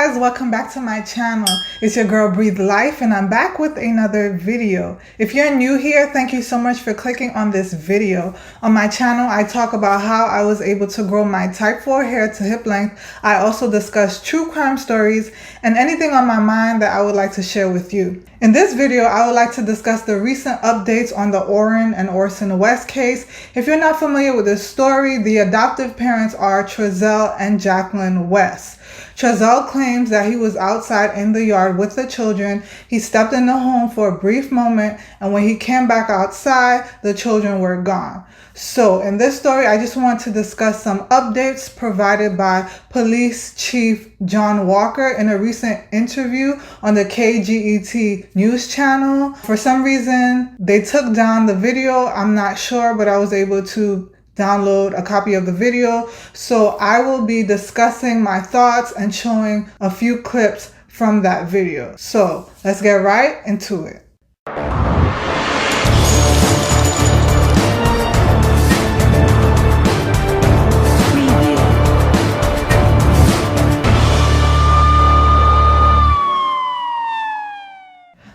guys, welcome back to my channel. It's your girl Breathe Life and I'm back with another video. If you're new here, thank you so much for clicking on this video. On my channel, I talk about how I was able to grow my type 4 hair to hip length. I also discuss true crime stories and anything on my mind that I would like to share with you. In this video, I would like to discuss the recent updates on the Orrin and Orson West case. If you're not familiar with this story, the adoptive parents are Trezell and Jacqueline West. Trezell claims that he was outside in the yard with the children. He stepped in the home for a brief moment, and when he came back outside, the children were gone. So in this story, I just want to discuss some updates provided by Police Chief John Walker in a recent interview on the KGET news channel. For some reason, they took down the video. I'm not sure, but I was able to download a copy of the video. So I will be discussing my thoughts and showing a few clips from that video. So let's get right into it.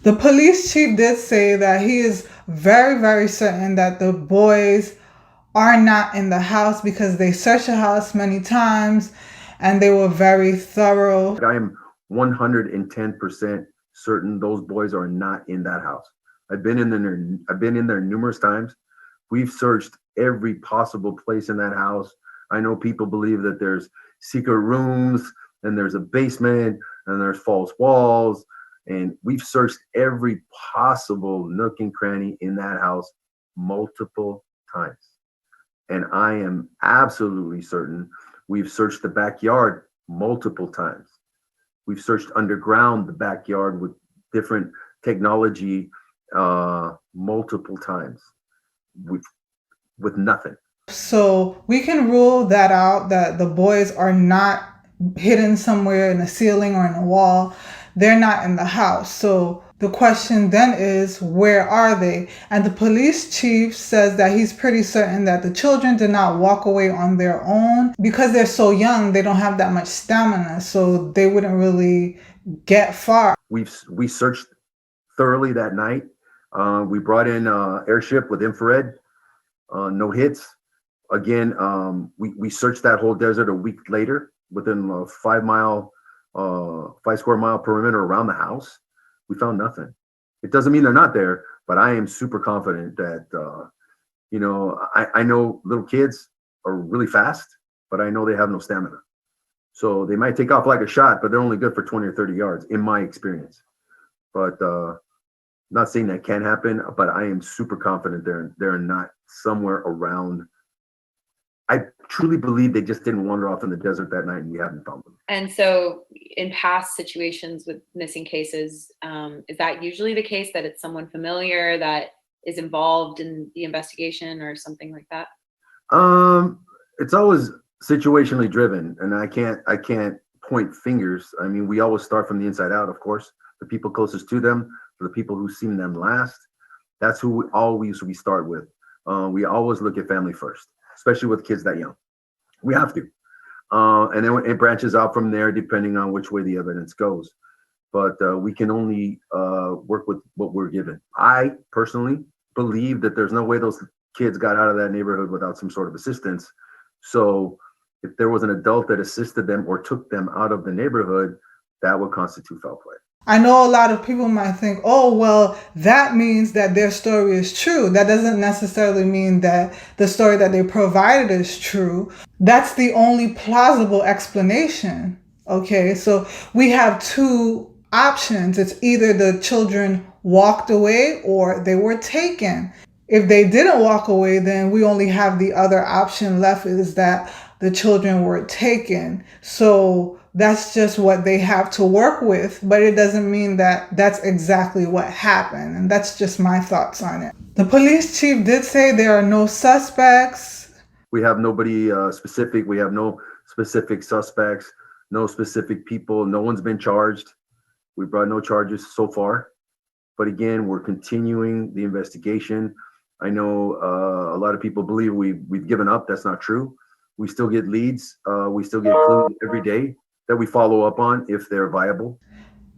The police chief did say that he is very certain that the boys are not in the house because they searched the house many times and they were very thorough. I am 110% certain those boys are not in that house. I've been in there numerous times. We've searched every possible place in that house. I know people believe that there's secret rooms and there's a basement and there's false walls. And we've searched every possible nook and cranny in that house multiple times. And I am absolutely certain we've searched the backyard multiple times. We've searched underground the backyard with different technology multiple times with nothing. So we can rule that out, that the boys are not hidden somewhere in the ceiling or in the wall. They're not in the house. So the question then is, where are they? And the police chief says that he's pretty certain that the children did not walk away on their own. Because they're so young, they don't have that much stamina, so they wouldn't really get far. We searched thoroughly that night. We brought in airship with infrared, no hits. Again, we searched that whole desert a week later within a 5 square mile perimeter around the house. We found nothing. It doesn't mean they're not there, but I am super confident that, I know little kids are really fast, but I know they have no stamina. So they might take off like a shot, but they're only good for 20 or 30 yards in my experience. But not saying that can happen, but I am super confident they're not somewhere around. I truly believe they just didn't wander off in the desert that night and we haven't found them. And so in past situations with missing cases, is that usually the case, that it's someone familiar that is involved in the investigation or something like that? It's always situationally driven, and I can't point fingers. I mean, we always start from the inside out, of course. The people closest to them, the people who've seen them last, that's who we start with. We always look at family first, especially with kids that young. We have to. And then it branches out from there depending on which way the evidence goes. But we can only work with what we're given. I personally believe that there's no way those kids got out of that neighborhood without some sort of assistance. So if there was an adult that assisted them or took them out of the neighborhood, that would constitute foul play. I know a lot of people might think, oh, well, that means that their story is true. That doesn't necessarily mean that the story that they provided is true. That's the only plausible explanation. Okay, so we have two options. It's either the children walked away or they were taken. If they didn't walk away, then we only have the other option left, is that the children were taken. So that's just what they have to work with, but it doesn't mean that that's exactly what happened. And that's just my thoughts on it. The police chief did say there are no suspects. We have nobody specific. We have no specific suspects, no specific people. No one's been charged. We brought no charges so far. But again, we're continuing the investigation. I know a lot of people believe we've given up. That's not true. We still get leads. We still get clues every day that we follow up on if they're viable.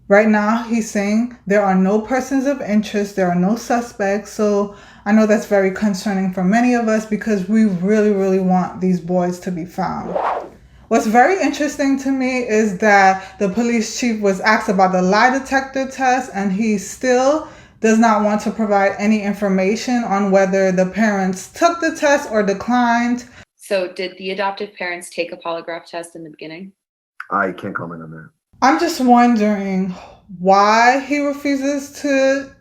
Right now, he's saying there are no persons of interest, there are no suspects. So I know that's very concerning for many of us because we really, really want these boys to be found. What's very interesting to me is that the police chief was asked about the lie detector test, and he still does not want to provide any information on whether the parents took the test or declined. So did the adoptive parents take a polygraph test in the beginning? I can't comment on that. I'm just wondering why he refuses to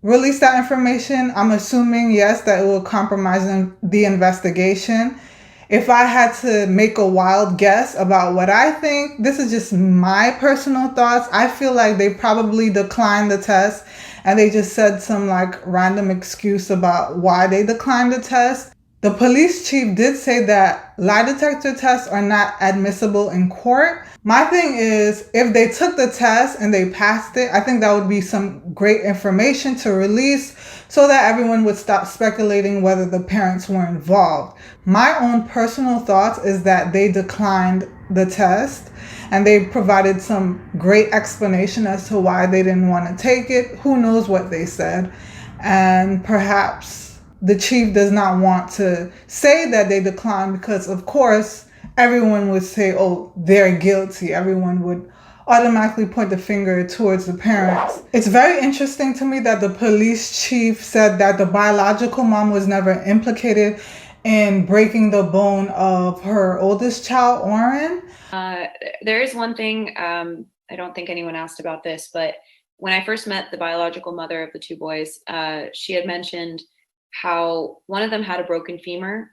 release that information. I'm assuming, yes, that it will compromise the investigation. If I had to make a wild guess about what I think, this is just my personal thoughts. I feel like they probably declined the test and they just said some like random excuse about why they declined the test. The police chief did say that lie detector tests are not admissible in court. My thing is, if they took the test and they passed it, I think that would be some great information to release so that everyone would stop speculating whether the parents were involved. My own personal thoughts is that they declined the test and they provided some great explanation as to why they didn't want to take it. Who knows what they said? And perhaps the chief does not want to say that they declined because, of course, everyone would say, oh, they're guilty. Everyone would automatically point the finger towards the parents. It's very interesting to me that the police chief said that the biological mom was never implicated in breaking the bone of her oldest child, Orrin. There is one thing, I don't think anyone asked about this, but when I first met the biological mother of the two boys, she had mentioned how one of them had a broken femur.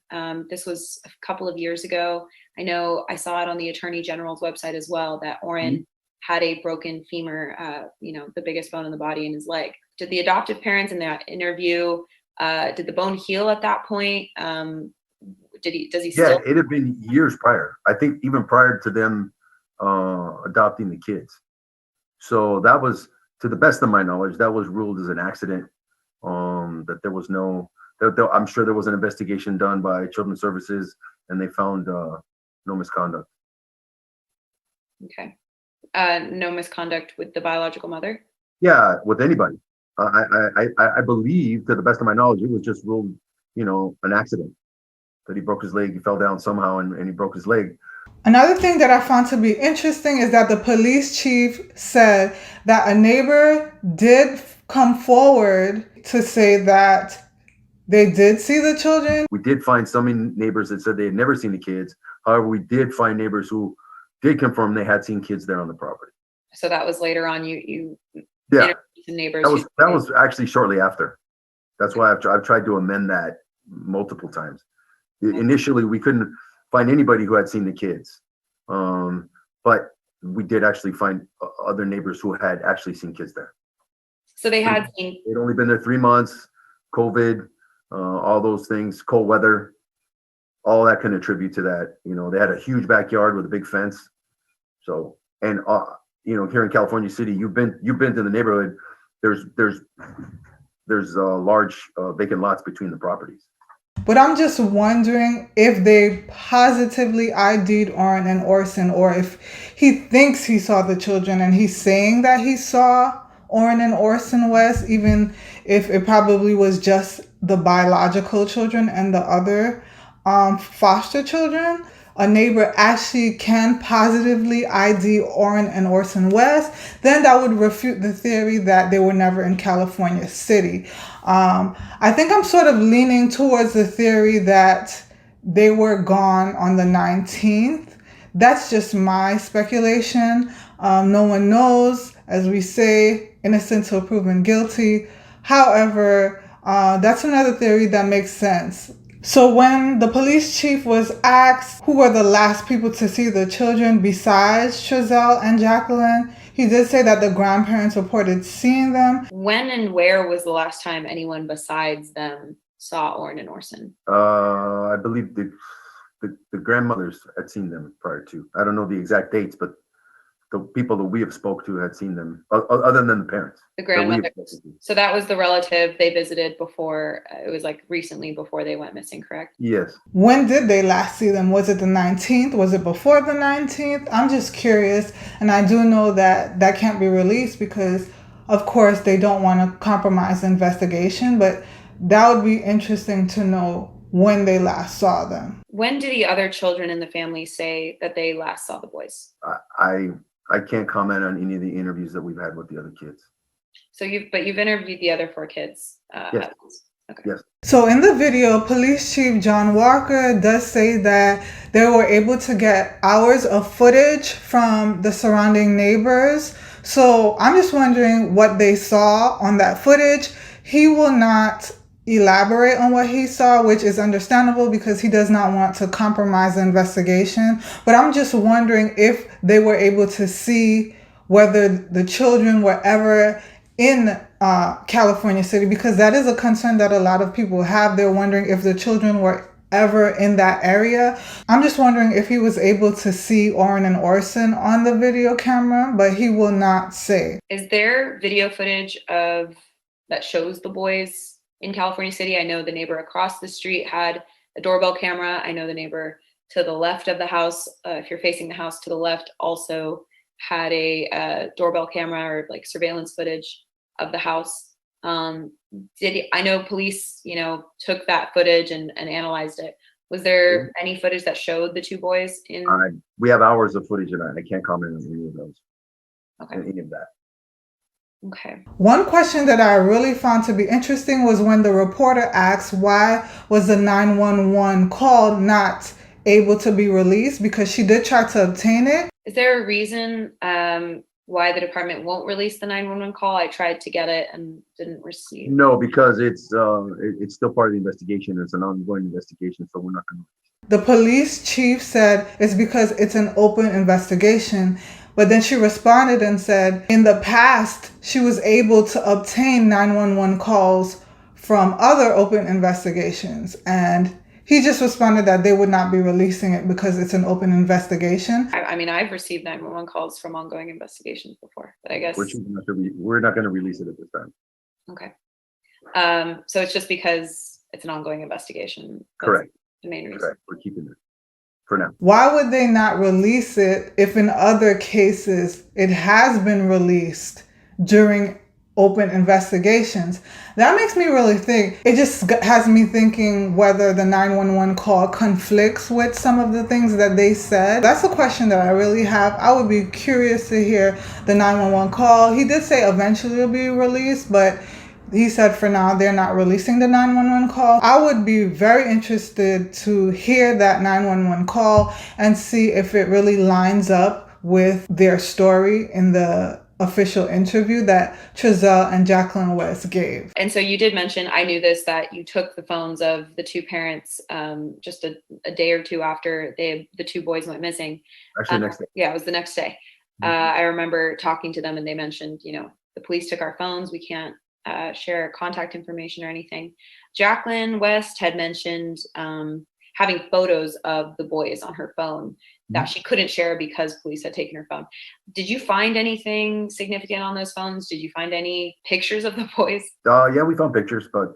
This was a couple of years ago. I know I saw it on the Attorney General's website as well, that Orrin had a broken femur, the biggest bone in the body in his leg. Did the adoptive parents in that interview, did the bone heal at that point? Does he still? Yeah, it had been years prior. I think even prior to them adopting the kids. So that was, to the best of my knowledge, that was ruled as an accident. That there was no, I'm sure there was an investigation done by Children's Services and they found no misconduct. Okay. No misconduct with the biological mother? Yeah, with anybody. I believe, to the best of my knowledge, it was just ruled, an accident. That he broke his leg, he fell down somehow and he broke his leg. Another thing that I found to be interesting is that the police chief said that a neighbor did come forward to say that they did see the children. We did find some neighbors that said they had never seen the kids. However, we did find neighbors who did confirm they had seen kids there on the property. So that was later on. You yeah, neighbors. That was actually shortly after. That's why I've tried to amend that multiple times. Initially, we couldn't find anybody who had seen the kids, but we did actually find other neighbors who had actually seen kids there. So they had seen. They'd only been there 3 months, COVID, all those things, cold weather, all that can attribute to that. They had a huge backyard with a big fence. So, and here in California City, you've been to the neighborhood. There's large vacant lots between the properties. But I'm just wondering if they positively ID'd Orrin and Orson, or if he thinks he saw the children and he's saying that he saw Orrin and Orson West, even if it probably was just the biological children and the other foster children. A neighbor actually can positively ID Orrin and Orson West, then that would refute the theory that they were never in California City. I think I'm sort of leaning towards the theory that they were gone on the 19th. That's just my speculation. No one knows. As we say, innocent till proven guilty. However, that's another theory that makes sense. So when the police chief was asked who were the last people to see the children besides Trezell and Jacqueline, he did say that the grandparents reported seeing them. When and where was the last time anyone besides them saw Orrin and Orson? I believe the grandmothers had seen them prior to. I don't know the exact dates, but the people that we have spoke to had seen them, other than the parents. The that we have grandmother. spoken to. So that was the relative they visited before. It was like recently before they went missing, correct? Yes. When did they last see them? Was it the 19th? Was it before the 19th? I'm just curious. And I do know that that can't be released because, of course, they don't want to compromise the investigation. But that would be interesting to know when they last saw them. When did the other children in the family say that they last saw the boys? I can't comment on any of the interviews that we've had with the other kids. So you've interviewed the other 4 kids. Yes. Okay. Yes. So in the video, Police Chief John Walker does say that they were able to get hours of footage from the surrounding neighbors. So I'm just wondering what they saw on that footage. He will not elaborate on what he saw, which is understandable because he does not want to compromise the investigation. But I'm just wondering if they were able to see whether the children were ever in California City, because that is a concern that a lot of people have. They're wondering if the children were ever in that area. I'm just wondering if he was able to see Orrin and Orson on the video camera, but he will not say. Is there video footage of that shows the boys in California City? I know the neighbor across the street had a doorbell camera. I know the neighbor to the left of the house, if you're facing the house to the left, also had a doorbell camera or like surveillance footage of the house. I know police, took that footage and analyzed it. Was there any footage that showed the 2 boys in? We have hours of footage, and I can't comment on any of those. Okay. Any of that. Okay. One question that I really found to be interesting was when the reporter asked why was the 911 call not able to be released, because she did try to obtain it. Is there a reason why the department won't release the 911 call? I tried to get it and didn't receive. No, because it's still part of the investigation. It's an ongoing investigation, so we're not going to. The police chief said it's because it's an open investigation. But then she responded and said in the past, she was able to obtain 911 calls from other open investigations. And he just responded that they would not be releasing it because it's an open investigation. I mean, I've received 911 calls from ongoing investigations before, but I guess we're not going to release it at this time. Okay. So it's just because it's an ongoing investigation. That's Correct. The main reason. Correct. We're keeping it for now. Why would they not release it if in other cases it has been released during open investigations? That makes me really think. It just has me thinking whether the 911 call conflicts with some of the things that they said. That's a question that I really have. I would be curious to hear the 911 call. He did say eventually it'll be released, but he said for now they're not releasing the 911 call. I would be very interested to hear that 911 call and see if it really lines up with their story in the official interview that Trezell and Jacqueline West gave. And so you did mention, I knew this, that you took the phones of the 2 parents just a day or 2 after the 2 boys went missing. Actually, next day. Yeah, it was the next day. I remember talking to them and they mentioned, the police took our phones. We can't share contact information or anything. Jacqueline West had mentioned having photos of the boys on her phone that she couldn't share because police had taken her phone. Did you find anything significant on those phones? Did you find any pictures of the boys? Yeah, we found pictures, but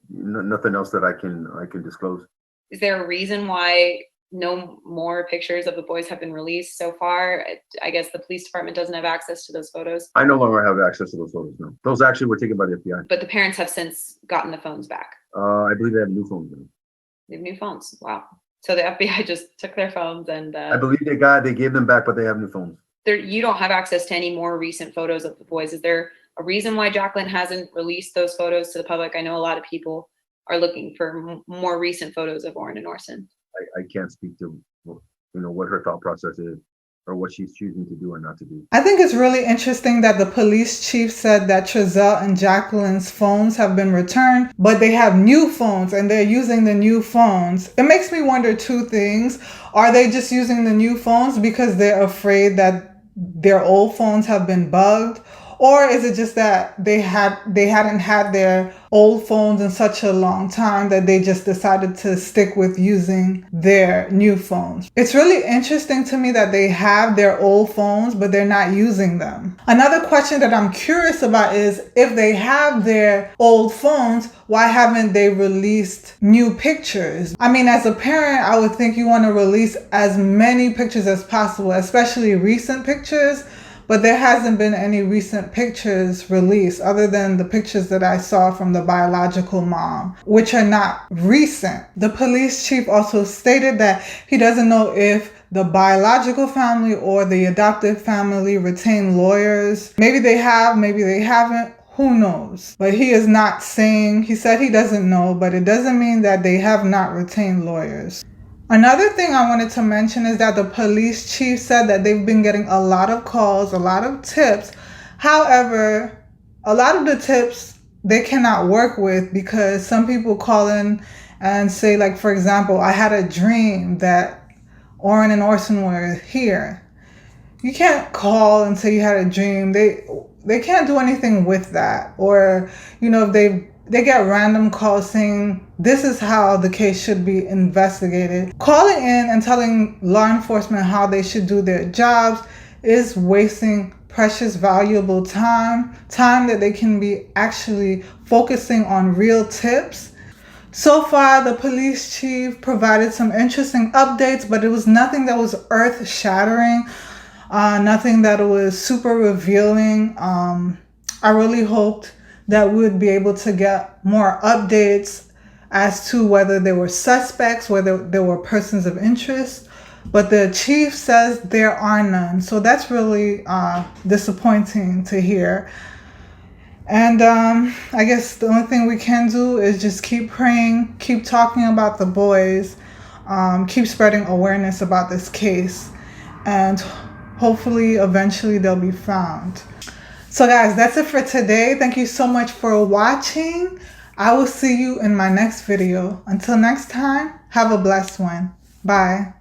nothing else that I can disclose. Is there a reason why no more pictures of the boys have been released so far? I guess the police department doesn't have access to those photos. I no longer have access to those photos, no. Those actually were taken by the FBI. But the parents have since gotten the phones back. I believe they have new phones now. They have new phones. Wow. So the FBI just took their phones and I believe they gave them back, but they have new phones. You don't have access to any more recent photos of the boys. Is there a reason why Jacqueline hasn't released those photos to the public? I know a lot of people are looking for more recent photos of Orrin and Orson. I can't speak to what her thought process is or what she's choosing to do or not to do. I think it's really interesting that the police chief said that Trezell and Jacqueline's phones have been returned, but they have new phones and they're using the new phones. It makes me wonder 2 things. Are they just using the new phones because they're afraid that their old phones have been bugged? Or is it just that they hadn't had their old phones in such a long time that they just decided to stick with using their new phones? It's really interesting to me that they have their old phones, but they're not using them. Another question that I'm curious about is, if they have their old phones, why haven't they released new pictures? I mean, as a parent, I would think you want to release as many pictures as possible, especially recent pictures. But there hasn't been any recent pictures released other than the pictures that I saw from the biological mom, which are not recent. The police chief also stated that he doesn't know if the biological family or the adoptive family retain lawyers. Maybe they have, maybe they haven't. Who knows? But he is not saying, he said he doesn't know, but it doesn't mean that they have not retained lawyers. Another thing I wanted to mention is that the police chief said that they've been getting a lot of calls, a lot of tips. However, a lot of the tips they cannot work with because some people call in and say, like, for example, I had a dream that Orrin and Orson were here. You can't call and say you had a dream. They can't do anything with that. Or, you know, if they get random calls saying this is how the case should be investigated. Calling in and telling law enforcement how they should do their jobs is wasting precious, valuable time that they can be actually focusing on real tips. So far, the police chief provided some interesting updates, but it was nothing that was earth-shattering, nothing that was super revealing. I really hoped that we would be able to get more updates as to whether there were suspects, whether there were persons of interest. But the chief says there are none. So that's really disappointing to hear. And I guess the only thing we can do is just keep praying, keep talking about the boys, keep spreading awareness about this case. And hopefully, eventually, they'll be found. So guys, that's it for today. Thank you so much for watching. I will see you in my next video. Until next time, have a blessed one. Bye.